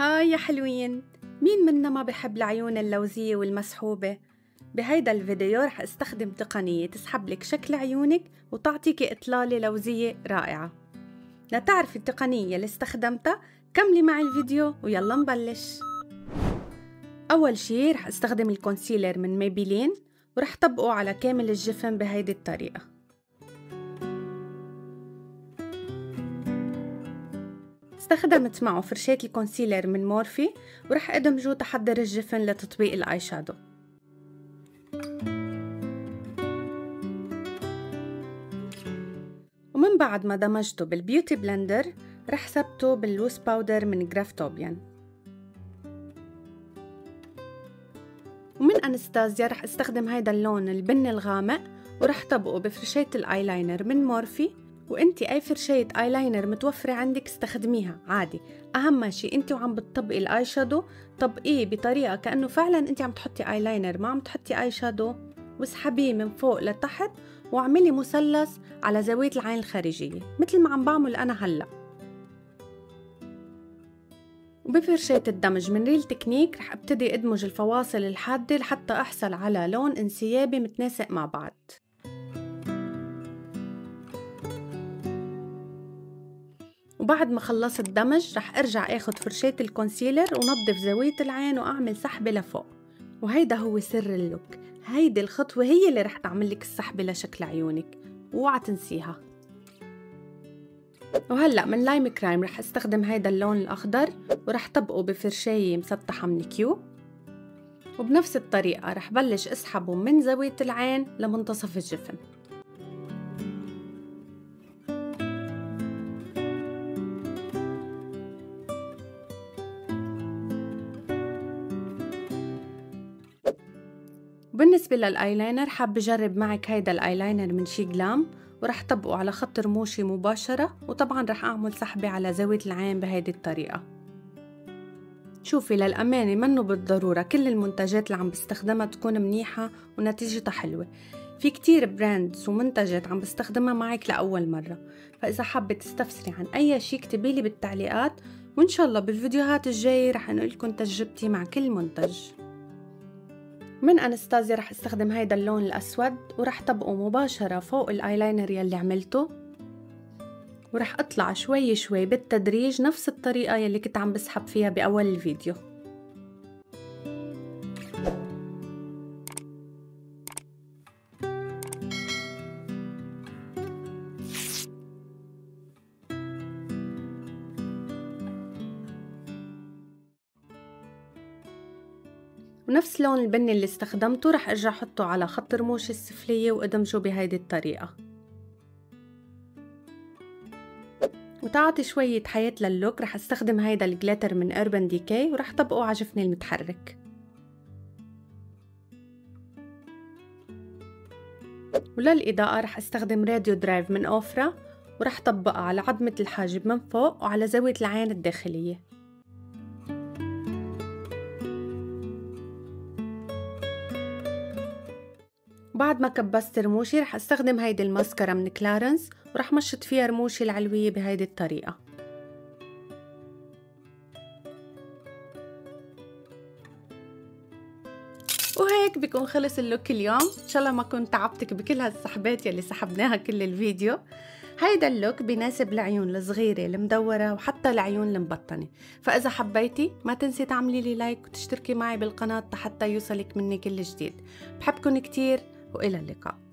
هاي يا حلوين، مين منا ما بحب العيون اللوزية والمسحوبة؟ بهيدا الفيديو رح استخدم تقنية تسحب لك شكل عيونك وتعطيكي إطلالة لوزية رائعة. لتعرفي التقنية اللي استخدمتها كملي معي الفيديو ويلا نبلش. أول شي رح استخدم الكونسيلر من ميبيلين ورح طبقه على كامل الجفن بهيدي الطريقة. استخدمت معه فرشاة الكونسيلر من مورفي ورح ادمجه تحضر الجفن لتطبيق الاي شادو. ومن بعد ما دمجته بالبيوتي بلندر رح ثبته باللوس باودر من جرافتوبيان. ومن انستازيا رح استخدم هيدا اللون البني الغامق ورح طبقه بفرشاة الايلاينر من مورفي. وانتي اي فرشاية ايلاينر متوفرة عندك استخدميها عادي، اهم شي انتي وعم بتطبقي الاي شادو طبقيه بطريقة كأنه فعلا انتي عم تحطي ايلاينر ما عم تحطي اي شادو، واسحبيه من فوق لتحت واعملي مثلث على زاوية العين الخارجية مثل ما عم بعمل انا هلأ. وبفرشاة الدمج من ريل تكنيك رح ابتدي ادمج الفواصل الحادة لحتى احصل على لون انسيابي متناسق مع بعض. وبعد ما خلصت دمج رح ارجع اخد فرشاة الكونسيلر ونظف زاوية العين واعمل سحبة لفوق. وهيدا هو سر اللوك، هيدي الخطوة هي اللي رح تعملك السحبة لشكل عيونك، اوعى تنسيها. وهلأ من لايم كرايم رح استخدم هيدا اللون الاخضر ورح طبقه بفرشاية مسطحة من كيو، وبنفس الطريقة رح بلش اسحبه من زاوية العين لمنتصف الجفن. وبالنسبة للآيلاينر حابة أجرب معك هيدا الآيلاينر من شي جلام ورح طبقه على خط رموشي مباشرة، وطبعا رح أعمل سحبة على زاوية العين بهيدي الطريقة. شوفي للأمانة منه بالضرورة كل المنتجات اللي عم بستخدمها تكون منيحة ونتيجتها حلوة، في كتير براندز ومنتجات عم بستخدمها معك لأول مرة، فإذا حابة تستفسري عن أي شي اكتبيلي بالتعليقات، وإن شاء الله بالفيديوهات الجاية رح أنقلكم تجربتي مع كل منتج. من انستازيا رح استخدم هيدا اللون الأسود ورح طبقه مباشرة فوق الآيلاينر يلي عملته، ورح أطلع شوي شوي بالتدريج نفس الطريقة يلي كنت عم بسحب فيها بأول الفيديو. ونفس لون البني اللي استخدمته رح ارجع احطه على خط رموشي السفلية وادمجه بهيدي الطريقة. وتعطي شوية حياة لللوك رح استخدم هيدا الجليتر من أربان ديكاي ورح طبقه على جفني المتحرك. وللإضاءة رح استخدم راديو درايف من أوفرا ورح طبقها على عظمة الحاجب من فوق وعلى زاوية العين الداخلية. بعد ما كبست رموشي رح استخدم هيدي الماسكارا من كلارنس ورح مشط فيها رموشي العلوية بهيدي الطريقة. وهيك بيكون خلص اللوك اليوم. ان شاء الله ما كنت تعبتك بكل هالسحبات يلي سحبناها كل الفيديو. هيدا اللوك بيناسب العيون الصغيرة المدورة وحتى العيون المبطنة، فإذا حبيتي ما تنسي تعملي لي لايك وتشتركي معي بالقناة حتى يوصلك مني كل جديد. بحبكن كتير وإلى اللقاء.